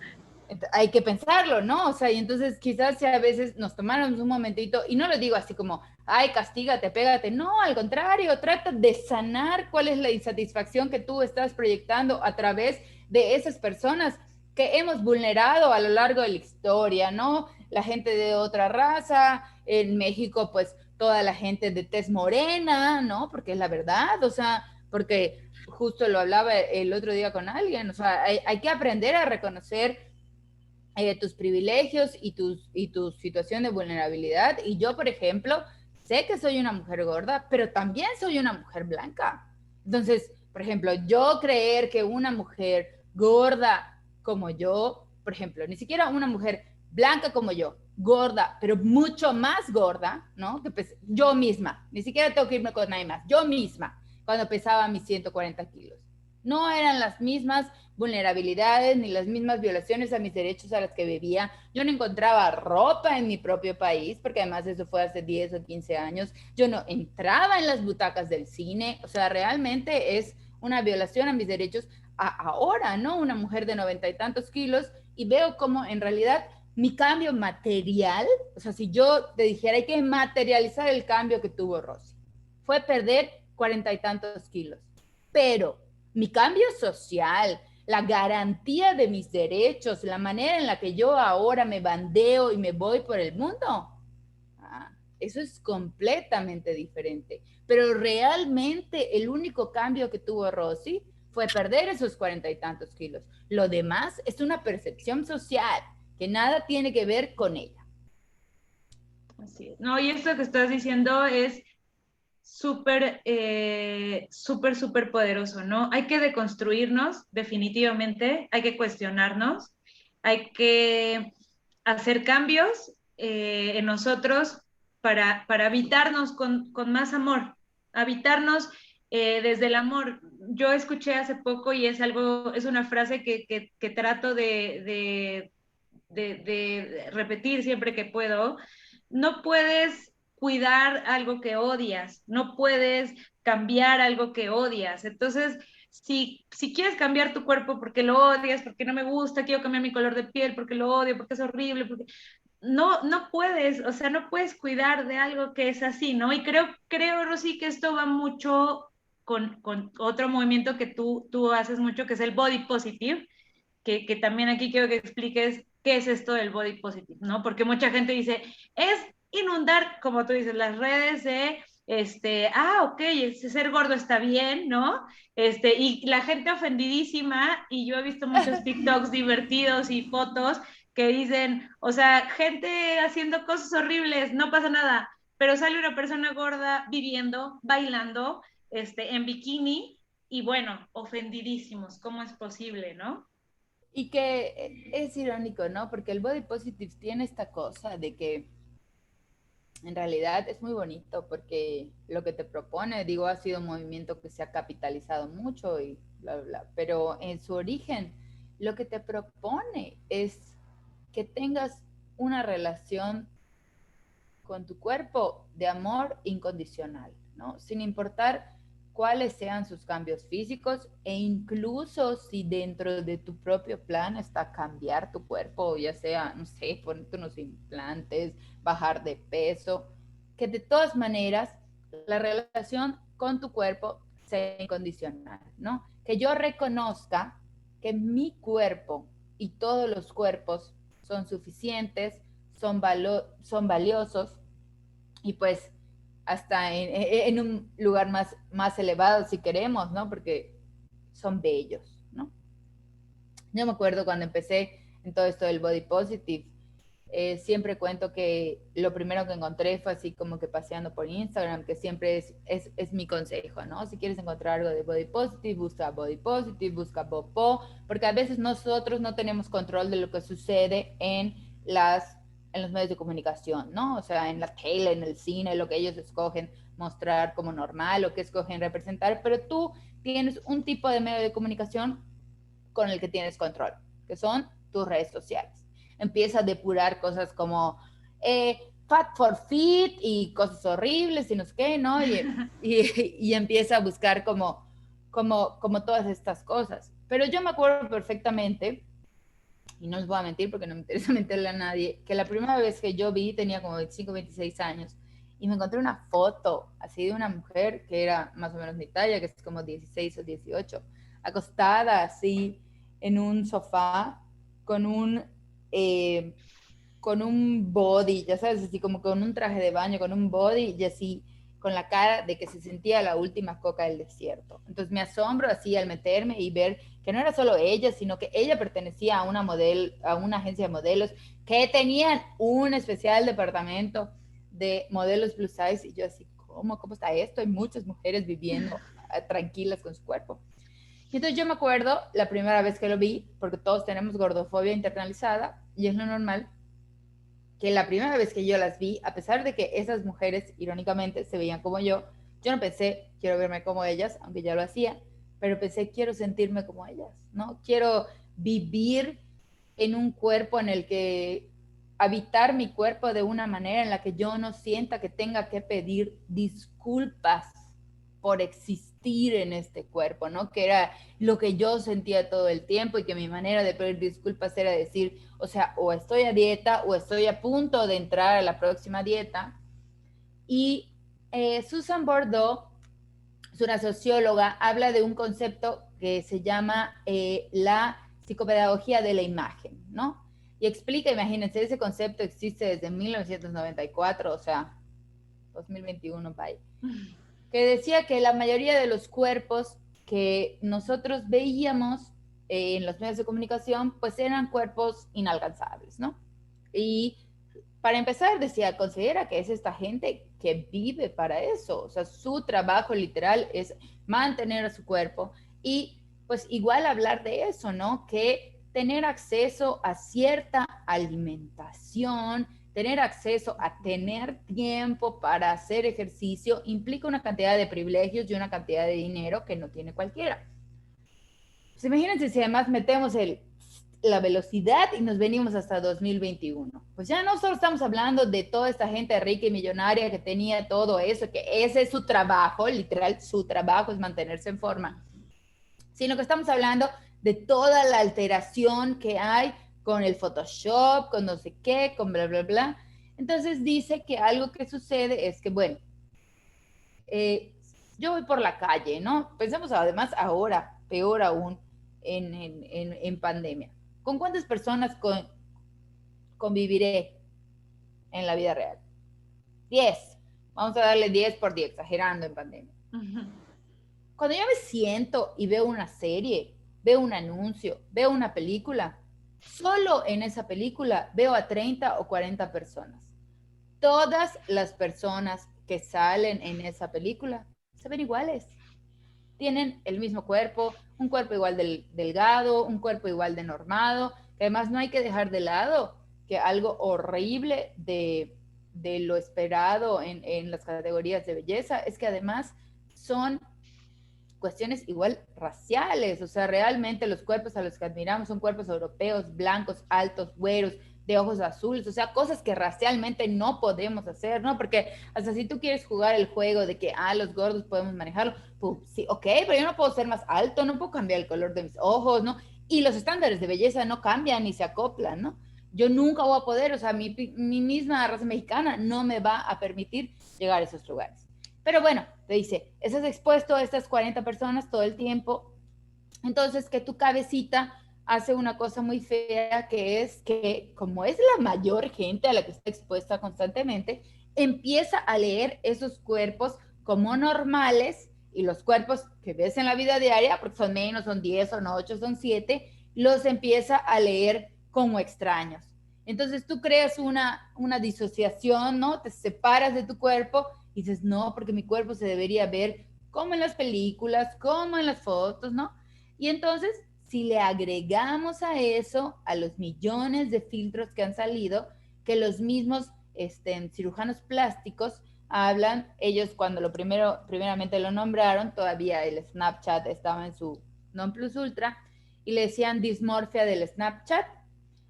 hay que pensarlo, ¿no? O sea, y entonces quizás si a veces nos tomáramos un momentito, y no lo digo así como, ay, castígate, pégate, no, al contrario, trata de sanar cuál es la insatisfacción que tú estás proyectando a través de esas personas que hemos vulnerado a lo largo de la historia, ¿no? La gente de otra raza, en México, pues toda la gente de tez morena, ¿no? Porque es la verdad, o sea, porque justo lo hablaba el otro día con alguien, o sea, hay que aprender a reconocer tus privilegios y tu situación de vulnerabilidad. Y yo, por ejemplo, sé que soy una mujer gorda, pero también soy una mujer blanca. Entonces, por ejemplo, yo creer que una mujer gorda como yo, por ejemplo, ni siquiera una mujer blanca como yo, gorda, pero mucho más gorda, ¿no? Que pues, yo misma, ni siquiera tengo que irme con nadie más, yo misma, cuando pesaba mis 140 kilos. No eran las mismas vulnerabilidades ni las mismas violaciones a mis derechos a las que vivía. Yo no encontraba ropa en mi propio país, porque además eso fue hace 10 o 15 años. Yo no entraba en las butacas del cine. O sea, realmente es una violación a mis derechos ahora, ¿no? Una mujer de 90 y tantos kilos y veo como en realidad mi cambio material, o sea, si yo te dijera hay que materializar el cambio que tuvo Rosy, fue perder 40 y tantos kilos. Pero mi cambio social, la garantía de mis derechos, la manera en la que yo ahora me bandeo y me voy por el mundo, eso es completamente diferente. Pero realmente el único cambio que tuvo Rosy fue perder esos 40 y tantos kilos. Lo demás es una percepción social que nada tiene que ver con ella. Así es. No, y esto que estás diciendo es súper, súper poderoso, ¿no? Hay que deconstruirnos, definitivamente, hay que cuestionarnos, hay que hacer cambios en nosotros para habitarnos con más amor, habitarnos desde el amor. Yo escuché hace poco y es algo, es una frase que trato de repetir siempre que puedo. No puedes cuidar algo que odias, no puedes cambiar algo que odias. Entonces, si quieres cambiar tu cuerpo porque lo odias, porque no me gusta, quiero cambiar mi color de piel, porque lo odio, porque es horrible, porque no puedes, o sea, no puedes cuidar de algo que es así, ¿no? Y creo, Rosy, que esto va mucho con otro movimiento que tú haces mucho, que es el body positive, que también aquí quiero que expliques qué es esto del body positive, ¿no? Porque mucha gente dice, es inundar, como tú dices, las redes de, ok, ser gordo está bien, ¿no? Y la gente ofendidísima, y yo he visto muchos TikToks divertidos y fotos que dicen, o sea, gente haciendo cosas horribles, no pasa nada, pero sale una persona gorda viviendo, bailando, en bikini, y bueno, ofendidísimos, ¿cómo es posible, no? Y que es irónico, ¿no? Porque el body positive tiene esta cosa de que en realidad es muy bonito porque lo que te propone, digo, ha sido un movimiento que se ha capitalizado mucho y bla, bla, bla, pero en su origen lo que te propone es que tengas una relación con tu cuerpo de amor incondicional, ¿no? Sin importar cuáles sean sus cambios físicos e incluso si dentro de tu propio plan está cambiar tu cuerpo, ya sea, no sé, ponerte unos implantes, bajar de peso, que de todas maneras la relación con tu cuerpo sea incondicional, ¿no? Que yo reconozca que mi cuerpo y todos los cuerpos son suficientes, son valiosos y pues hasta en un lugar más elevado si queremos, ¿no? Porque son bellos, ¿no? Yo me acuerdo cuando empecé en todo esto del body positive, siempre cuento que lo primero que encontré fue así como que paseando por Instagram, que siempre es mi consejo, ¿no? Si quieres encontrar algo de body positive, busca popo, porque a veces nosotros no tenemos control de lo que sucede en los medios de comunicación, ¿no? O sea, en la tele, en el cine, lo que ellos escogen mostrar como normal, lo que escogen representar, pero tú tienes un tipo de medio de comunicación con el que tienes control, que son tus redes sociales. Empieza a depurar cosas como fat for fit y cosas horribles y no sé qué, ¿no? Y empieza a buscar como todas estas cosas. Pero yo me acuerdo perfectamente, y no les voy a mentir porque no me interesa mentirle a nadie, que la primera vez que yo vi tenía como 25, 26 años y me encontré una foto así de una mujer que era más o menos mi talla, que es como 16 o 18, acostada así en un sofá con eh, con un body, ya sabes, así como con un traje de baño, con un body y así con la cara de que se sentía la última coca del desierto. Entonces me asombro así al meterme y ver que no era solo ella, sino que ella pertenecía a una agencia de modelos que tenían un especial departamento de modelos plus size y yo así, ¿cómo está esto? Hay muchas mujeres viviendo tranquilas con su cuerpo. Y entonces yo me acuerdo la primera vez que lo vi, porque todos tenemos gordofobia internalizada y es lo normal, que la primera vez que yo las vi, a pesar de que esas mujeres, irónicamente, se veían como yo no pensé, quiero verme como ellas, aunque ya lo hacía, pero pensé, quiero sentirme como ellas, ¿no? Quiero vivir en un cuerpo en el que habitar mi cuerpo de una manera en la que yo no sienta que tenga que pedir disculpas por existir en este cuerpo, ¿no? Que era lo que yo sentía todo el tiempo y que mi manera de pedir disculpas era decir, o sea, o estoy a dieta o estoy a punto de entrar a la próxima dieta. Y Susan Bordeaux, es una socióloga, habla de un concepto que se llama la psicopedagogía de la imagen, ¿no? Y explica, imagínense, ese concepto existe desde 1994, o sea, 2021, bye, que decía que la mayoría de los cuerpos que nosotros veíamos en los medios de comunicación, pues eran cuerpos inalcanzables, ¿no? Y para empezar, decía, considera que es esta gente que vive para eso, o sea, su trabajo literal es mantener a su cuerpo y pues igual hablar de eso, ¿no? Que tener acceso a cierta alimentación, tener acceso a tener tiempo para hacer ejercicio implica una cantidad de privilegios y una cantidad de dinero que no tiene cualquiera. Pues imagínense si además metemos la velocidad y nos venimos hasta 2021. Pues ya no solo estamos hablando de toda esta gente rica y millonaria que tenía todo eso, que ese es su trabajo, literal, su trabajo es mantenerse en forma, sino que estamos hablando de toda la alteración que hay con el Photoshop, con no sé qué, con bla, bla, bla. Entonces dice que algo que sucede es que, bueno, yo voy por la calle, ¿no? Pensemos además ahora, peor aún, en pandemia. ¿Con cuántas personas conviviré en la vida real? 10. Vamos a darle 10 por día, exagerando en pandemia. Cuando yo me siento y veo una serie, veo un anuncio, veo una película, solo en esa película veo a 30 o 40 personas. Todas las personas que salen en esa película se ven iguales. Tienen el mismo cuerpo, un cuerpo igual delgado, un cuerpo igual de normado, que además no hay que dejar de lado que algo horrible de lo esperado en las categorías de belleza es que además son cuestiones igual raciales, o sea, realmente los cuerpos a los que admiramos son cuerpos europeos, blancos, altos, güeros, de ojos azules, o sea, cosas que racialmente no podemos hacer, ¿no? Porque hasta si tú quieres jugar el juego de que, los gordos podemos manejarlo, pues sí, ok, pero yo no puedo ser más alto, no puedo cambiar el color de mis ojos, ¿no? Y los estándares de belleza no cambian ni se acoplan, ¿no? Yo nunca voy a poder, o sea, mi misma raza mexicana no me va a permitir llegar a esos lugares. Pero bueno, te dice, estás expuesto a estas 40 personas todo el tiempo, entonces que tu cabecita hace una cosa muy fea, que es que como es la mayor gente a la que está expuesta constantemente, empieza a leer esos cuerpos como normales, y los cuerpos que ves en la vida diaria, porque son menos, son 10, son 8, son 7, los empieza a leer como extraños. Entonces tú creas una disociación, ¿no? Te separas de tu cuerpo y dices, no, porque mi cuerpo se debería ver como en las películas, como en las fotos, ¿no? Y entonces, si le agregamos a eso, a los millones de filtros que han salido, que los mismos cirujanos plásticos hablan, ellos cuando primeramente lo nombraron, todavía el Snapchat estaba en su non plus ultra, y le decían dismorfia del Snapchat.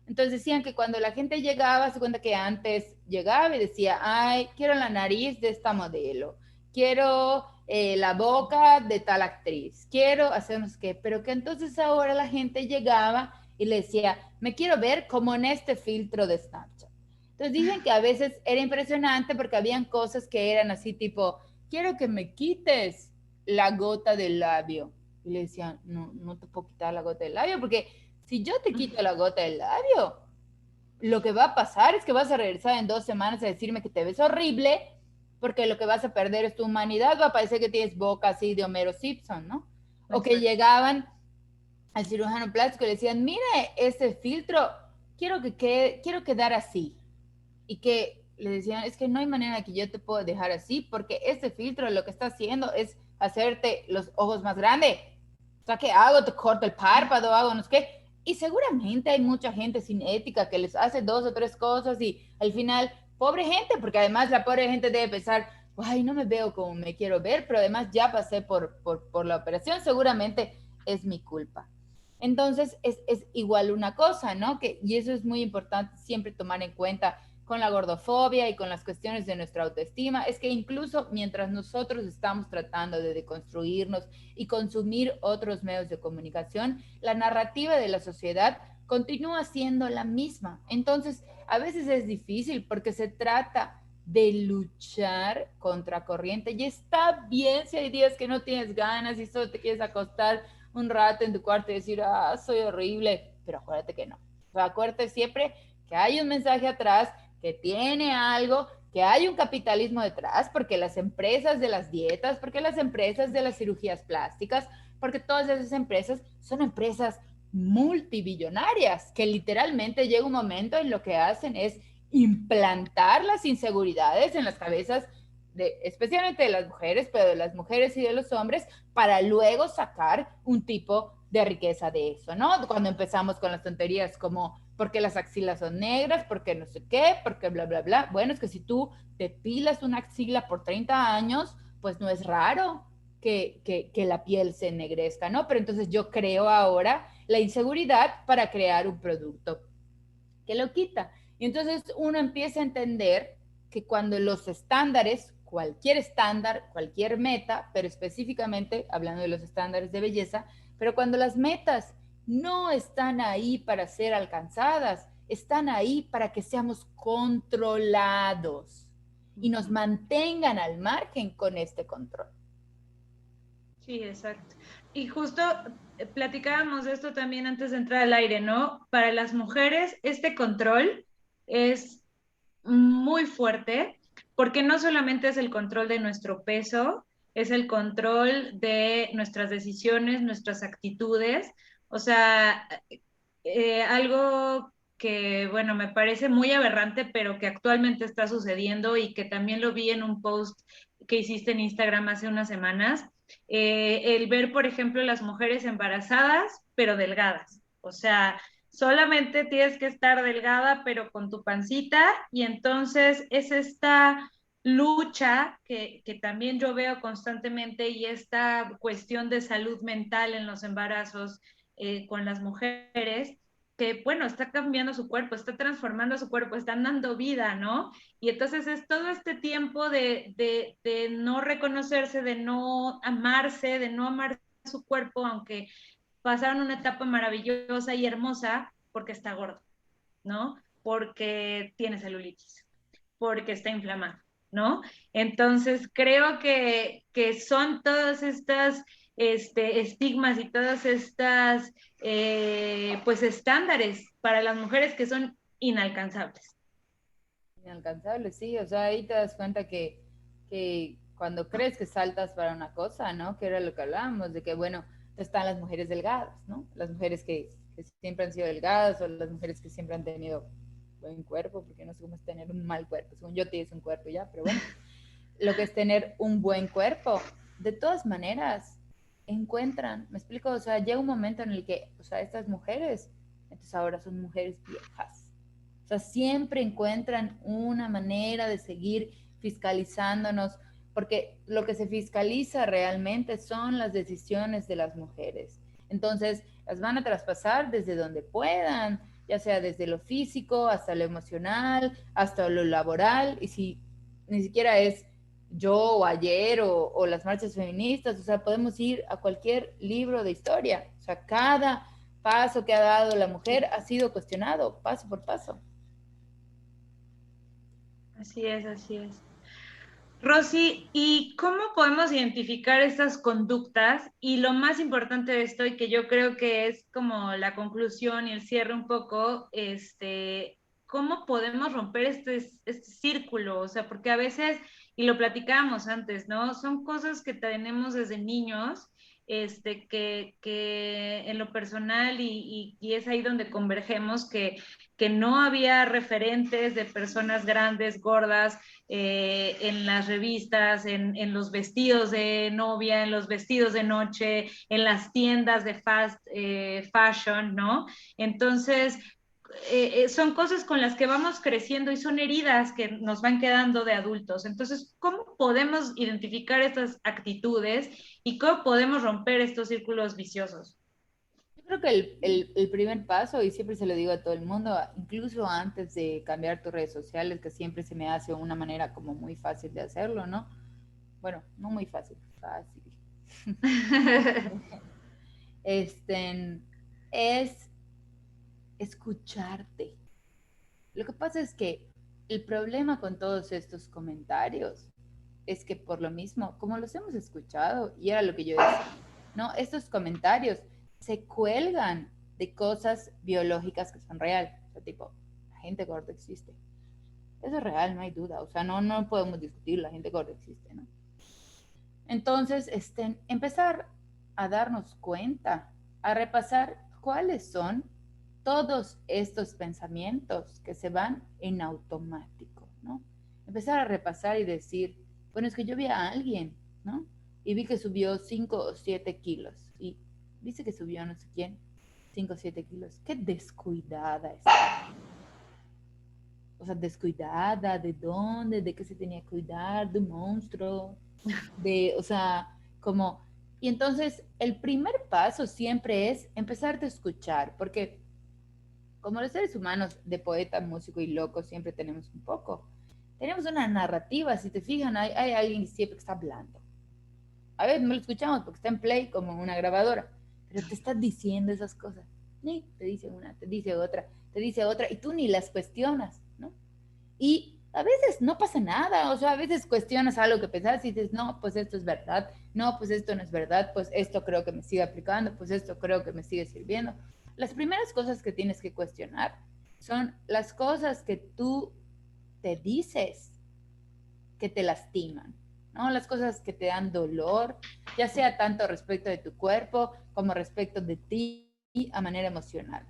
Entonces decían que cuando la gente llegaba, se cuenta que antes llegaba y decía, ay, quiero la nariz de esta modelo, quiero la boca de tal actriz, quiero hacemos qué, pero que entonces ahora la gente llegaba y le decía, me quiero ver como en este filtro de Snapchat. Entonces dicen que a veces era impresionante porque habían cosas que eran así tipo, quiero que me quites la gota del labio. Y le decían, no, no te puedo quitar la gota del labio porque si yo te quito la gota del labio, lo que va a pasar es que vas a regresar en 2 semanas a decirme que te ves horrible, porque lo que vas a perder es tu humanidad, va a parecer que tienes boca así de Homero Simpson, ¿no? O que llegaban al cirujano plástico y le decían, mire, ese filtro, quiero quedar así. Y que le decían, es que no hay manera que yo te pueda dejar así, porque este filtro lo que está haciendo es hacerte los ojos más grandes. O sea, ¿qué hago? Te corto el párpado, hago no sé qué. Y seguramente hay mucha gente sin ética que les hace 2 o 3 cosas y al final, pobre gente, porque además la pobre gente debe pensar, ay, no me veo como me quiero ver, pero además ya pasé por la operación, seguramente es mi culpa. Entonces, es igual una cosa, ¿no? Y eso es muy importante siempre tomar en cuenta con la gordofobia y con las cuestiones de nuestra autoestima, es que incluso mientras nosotros estamos tratando de deconstruirnos y consumir otros medios de comunicación, la narrativa de la sociedad continúa siendo la misma. Entonces, a veces es difícil porque se trata de luchar contra corriente y está bien si hay días que no tienes ganas y solo te quieres acostar un rato en tu cuarto y decir, soy horrible, pero acuérdate que no. O sea, acuérdate siempre que hay un mensaje atrás, que tiene algo, que hay un capitalismo detrás, porque las empresas de las dietas, porque las empresas de las cirugías plásticas, porque todas esas empresas son empresas multibillonarias, que literalmente llega un momento en lo que hacen es implantar las inseguridades en las cabezas especialmente de las mujeres, pero de las mujeres y de los hombres, para luego sacar un tipo de riqueza de eso, ¿no? Cuando empezamos con las tonterías como porque las axilas son negras, porque no sé qué, porque bla, bla, bla. Bueno, es que si tú te pilas una axila por 30 años, pues no es raro que la piel se ennegrezca, ¿no? Pero entonces yo creo ahora la inseguridad para crear un producto que lo quita. Y entonces uno empieza a entender que cuando los estándares, cualquier estándar, cualquier meta, pero específicamente hablando de los estándares de belleza, pero cuando las metas no están ahí para ser alcanzadas, están ahí para que seamos controlados y nos mantengan al margen con este control. Sí, exacto. Y justo platicábamos de esto también antes de entrar al aire, ¿no? Para las mujeres, este control es muy fuerte porque no solamente es el control de nuestro peso, es el control de nuestras decisiones, nuestras actitudes. O sea, algo que, bueno, me parece muy aberrante, pero que actualmente está sucediendo y que también lo vi en un post que hiciste en Instagram hace unas semanas, el ver, por ejemplo, las mujeres embarazadas, pero delgadas. O sea, solamente tienes que estar delgada, pero con tu pancita, y entonces es esta lucha que también yo veo constantemente y esta cuestión de salud mental en los embarazos con las mujeres, bueno, está cambiando su cuerpo, está transformando su cuerpo, están dando vida, ¿no? Y entonces es todo este tiempo de no reconocerse, de no amarse, de no amar su cuerpo, aunque pasaron una etapa maravillosa y hermosa, porque está gordo, ¿no? Porque tiene celulitis, porque está inflamado, ¿no? Entonces creo que son todas estas estigmas y todas estas pues estándares para las mujeres que son inalcanzables. Inalcanzable, sí, o sea, ahí te das cuenta que cuando crees que saltas para una cosa, ¿no? Que era lo que hablábamos, de que, bueno, están las mujeres delgadas, ¿no? Las mujeres que siempre han sido delgadas o las mujeres que siempre han tenido buen cuerpo, porque no sé cómo es tener un mal cuerpo, según yo tienes un cuerpo ya, pero bueno, lo que es tener un buen cuerpo, de todas maneras, encuentran, me explico, o sea, llega un momento en el que, o sea, estas mujeres, entonces ahora son mujeres viejas, o sea, siempre encuentran una manera de seguir fiscalizándonos, porque lo que se fiscaliza realmente son las decisiones de las mujeres. Entonces, las van a traspasar desde donde puedan, ya sea desde lo físico hasta lo emocional, hasta lo laboral, y si ni siquiera es yo o ayer o las marchas feministas, o sea, podemos ir a cualquier libro de historia, o sea, cada paso que ha dado la mujer ha sido cuestionado paso por paso. Así es, así es. Rosy, ¿y cómo podemos identificar estas conductas? Y lo más importante de esto, y que yo creo que es como la conclusión y el cierre un poco, ¿cómo podemos romper este círculo? O sea, porque a veces, y lo platicábamos antes, ¿no? Son cosas que tenemos desde niños, que en lo personal, y es ahí donde convergemos, que no había referentes de personas grandes, gordas, en las revistas, en los vestidos de novia, en los vestidos de noche, en las tiendas de fast fashion, ¿no? Entonces, son cosas con las que vamos creciendo y son heridas que nos van quedando de adultos. Entonces, ¿cómo podemos identificar estas actitudes y cómo podemos romper estos círculos viciosos? Yo creo que el primer paso, y siempre se lo digo a todo el mundo, incluso antes de cambiar tus redes sociales, que siempre se me hace una manera como muy fácil de hacerlo, ¿no? Bueno, no muy fácil, fácil. Este, es escucharte. Lo que pasa es que el problema con todos estos comentarios es que por lo mismo, como los hemos escuchado, y era lo que yo decía, ¿no? Estos comentarios se cuelgan de cosas biológicas que son reales. O sea, tipo, la gente gorda existe. Eso es real, no hay duda. O sea, no podemos discutir, la gente gorda existe, ¿no? Entonces, empezar a darnos cuenta, a repasar cuáles son todos estos pensamientos que se van en automático, ¿no? Empezar a repasar y decir, bueno, es que yo vi a alguien, ¿no? Y vi que subió 5 o 7 kilos. Y dice que subió no sé quién, 5 o 7 kilos. Qué descuidada está. O sea, descuidada, ¿de dónde? ¿De qué se tenía que cuidar? ¿De un monstruo? O sea, como... Y entonces, el primer paso siempre es empezarte a escuchar, porque como los seres humanos de poeta, músico y loco siempre tenemos un poco. Tenemos una narrativa, si te fijan, hay alguien siempre que está hablando. A veces no lo escuchamos porque está en play como una grabadora, pero te está diciendo esas cosas. Sí, te dice una, te dice otra, y tú ni las cuestionas, ¿no? Y a veces no pasa nada, o sea, a veces cuestionas algo que pensás y dices, no, pues esto es verdad, no, pues esto no es verdad, pues esto creo que me sigue aplicando, pues esto creo que me sigue sirviendo. Las primeras cosas que tienes que cuestionar son las cosas que tú te dices que te lastiman, ¿no? Las cosas que te dan dolor, ya sea tanto respecto de tu cuerpo como respecto de ti a manera emocional.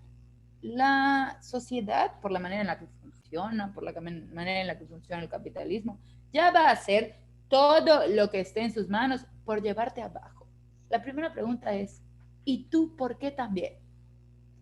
La sociedad, por la manera en la que funciona, por la manera en la que funciona el capitalismo, ya va a hacer todo lo que esté en sus manos por llevarte abajo. La primera pregunta es, ¿y tú por qué también?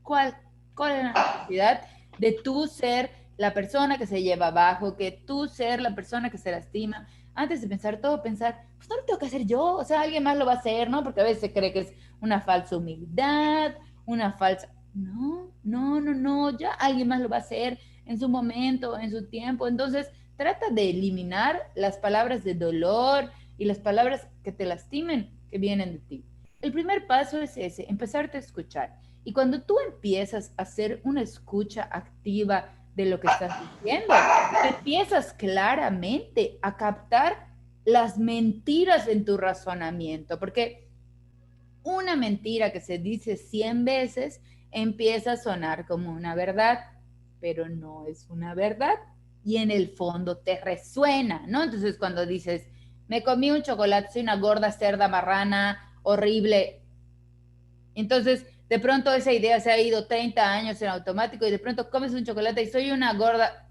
¿Cuál, cuál es la necesidad de tú ser la persona que se lleva abajo, que tú ser la persona que se lastima? Antes de pensar todo, pensar, pues no lo tengo que hacer yo, o sea, alguien más lo va a hacer, ¿no? Porque a veces se cree que es una falsa humildad, una falsa... No, no, no, no, ya alguien más lo va a hacer en su momento, en su tiempo. Entonces, trata de eliminar las palabras de dolor y las palabras que te lastimen que vienen de ti. El primer paso es ese, empezarte a escuchar. Y cuando tú empiezas a hacer una escucha activa de lo que estás diciendo, empiezas claramente a captar las mentiras en tu razonamiento, porque una mentira que se dice 100 veces empieza a sonar como una verdad, pero no es una verdad y en el fondo te resuena, ¿no? Entonces cuando dices, me comí un chocolate, soy una gorda cerda marrana, horrible, entonces de pronto esa idea se ha ido 30 años en automático y de pronto comes un chocolate y soy una gorda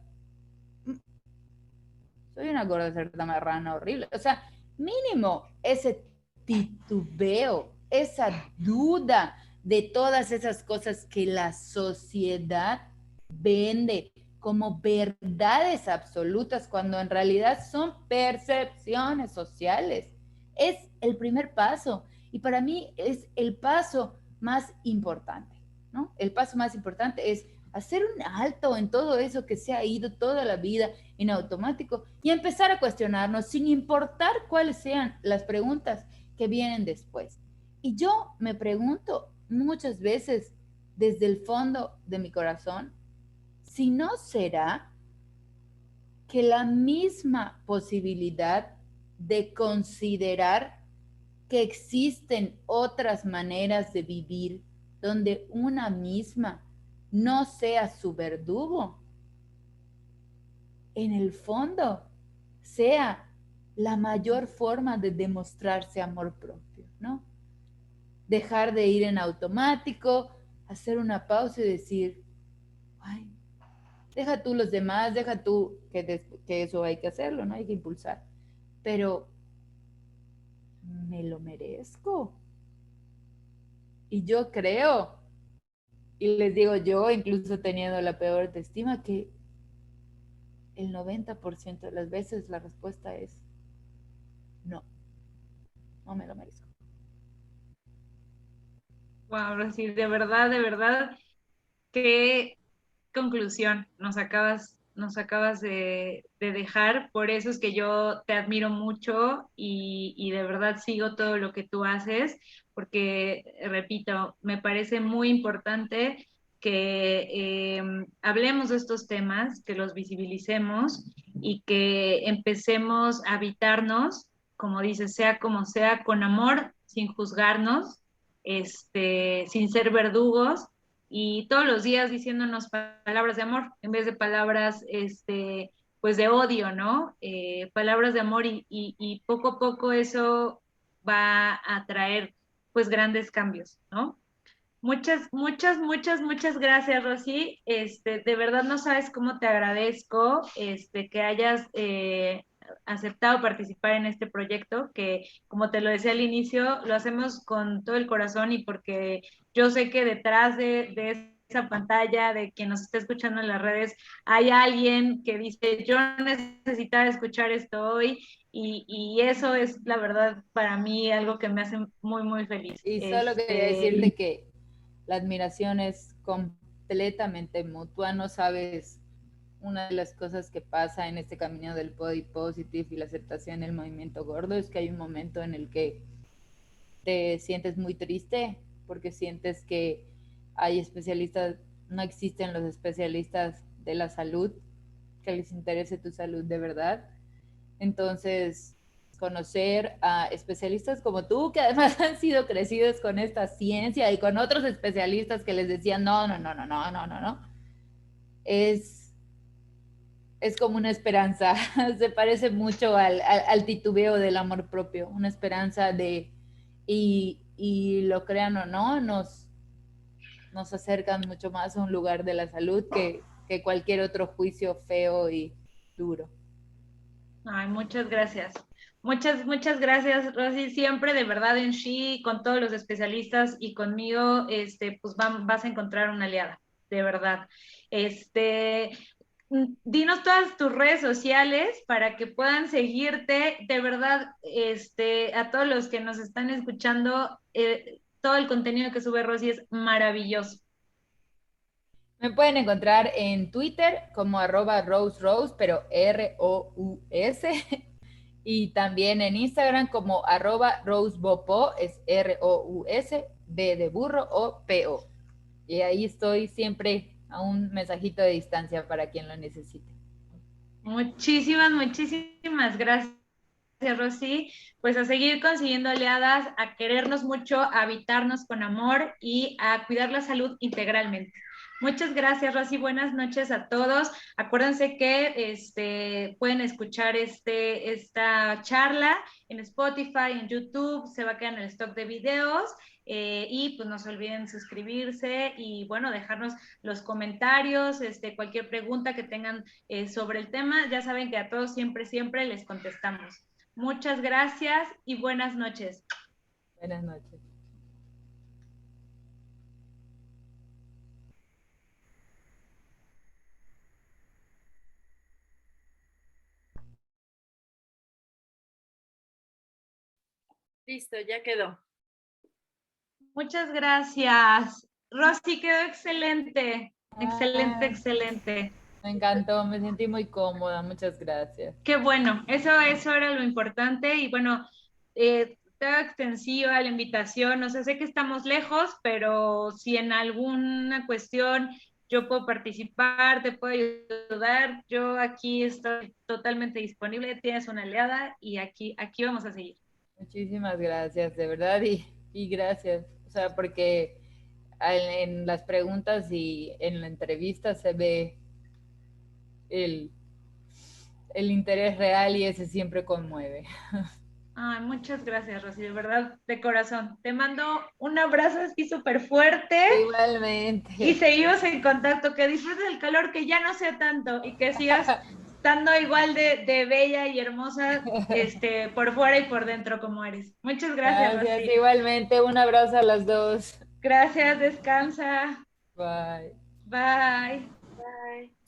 cerda marrana horrible. O sea, mínimo ese titubeo, esa duda de todas esas cosas que la sociedad vende como verdades absolutas cuando en realidad son percepciones sociales. Es el primer paso y para mí es el paso más importante, ¿no? El paso más importante es hacer un alto en todo eso que se ha ido toda la vida en automático y empezar a cuestionarnos sin importar cuáles sean las preguntas que vienen después. Y yo me pregunto muchas veces desde el fondo de mi corazón si no será que la misma posibilidad de considerar que existen otras maneras de vivir donde una misma no sea su verdugo, en el fondo sea la mayor forma de demostrarse amor propio, ¿no? Dejar de ir en automático, hacer una pausa y decir, ay, deja tú los demás, deja tú que eso hay que hacerlo, ¿no? Hay que impulsar. Pero me lo merezco. Y yo creo, y les digo yo, incluso teniendo la peor autoestima, que el 90% de las veces la respuesta es no, no me lo merezco. Wow, Rosy, de verdad, qué conclusión nos acabas de dejar. Por eso es que yo te admiro mucho y de verdad sigo todo lo que tú haces, porque, repito, me parece muy importante que hablemos de estos temas, que los visibilicemos y que empecemos a habitarnos, como dices, sea como sea, con amor, sin juzgarnos, sin ser verdugos y todos los días diciéndonos palabras de amor en vez de palabras, pues de odio, ¿no? Palabras de amor y poco a poco eso va a traer pues grandes cambios, ¿no? Muchas gracias, Rosy. De verdad no sabes cómo te agradezco, que hayas aceptado participar en este proyecto, que como te lo decía al inicio, lo hacemos con todo el corazón y porque yo sé que detrás de esa pantalla, de quien nos está escuchando en las redes, hay alguien que dice, yo necesitaba escuchar esto hoy y eso es la verdad para mí algo que me hace muy, muy feliz. Y solo quería decirte que la admiración es completamente mutua, no sabes una de las cosas que pasa en este camino del body positive y la aceptación del movimiento gordo es que hay un momento en el que te sientes muy triste porque sientes que hay especialistas, no existen los especialistas de la salud, que les interese tu salud de verdad. Entonces, conocer a especialistas como tú, que además han sido crecidos con esta ciencia y con otros especialistas que les decían, no, no, no, no, no, no, no, no, es como una esperanza, se parece mucho al titubeo del amor propio, una esperanza de, y lo crean o no, nos acercan mucho más a un lugar de la salud que cualquier otro juicio feo y duro. Ay, muchas gracias. Muchas gracias, Rosy. Siempre de verdad en She, con todos los especialistas y conmigo, pues vas a encontrar una aliada, de verdad. Este, dinos todas tus redes sociales para que puedan seguirte. De verdad, a todos los que nos están escuchando, todo el contenido que sube Rosy es maravilloso. Me pueden encontrar en Twitter como @roserose, pero ROUS. Y también en Instagram como @rosebopo, es ROUS, B de burro o PO. Y ahí estoy siempre a un mensajito de distancia para quien lo necesite. Muchísimas, muchísimas gracias, Rosy. Pues a seguir consiguiendo aliadas, a querernos mucho, a habitarnos con amor y a cuidar la salud integralmente. Muchas gracias, Rosy. Buenas noches a todos. Acuérdense que pueden escuchar esta charla en Spotify, en YouTube, se va a quedar en el stock de videos. Y pues no se olviden suscribirse y bueno, dejarnos los comentarios, cualquier pregunta que tengan sobre el tema. Ya saben que a todos siempre, siempre les contestamos. Muchas gracias y buenas noches. Buenas noches. Listo, ya quedó. Muchas gracias. Rosy, quedó excelente. Excelente, Ah, excelente. me encantó, me sentí muy cómoda, muchas gracias. Qué bueno, eso era lo importante y bueno, te hago extensiva la invitación, o sea, sé que estamos lejos, pero si en alguna cuestión yo puedo participar, te puedo ayudar, yo aquí estoy totalmente disponible, tienes una aliada y aquí vamos a seguir. Muchísimas gracias, de verdad, y gracias. O sea, porque en las preguntas y en la entrevista se ve el, el interés real y ese siempre conmueve. Ay, muchas gracias, Rosy, de verdad, de corazón. Te mando un abrazo así súper fuerte y Igualmente. seguimos en contacto. Que disfrutes del calor, que ya no sea tanto y que sigas estando igual de bella y hermosa, por fuera y por dentro como eres. Muchas gracias, Gracias, Rosy. igualmente. Un abrazo a las dos. Gracias, descansa. Bye. Bye. Bye.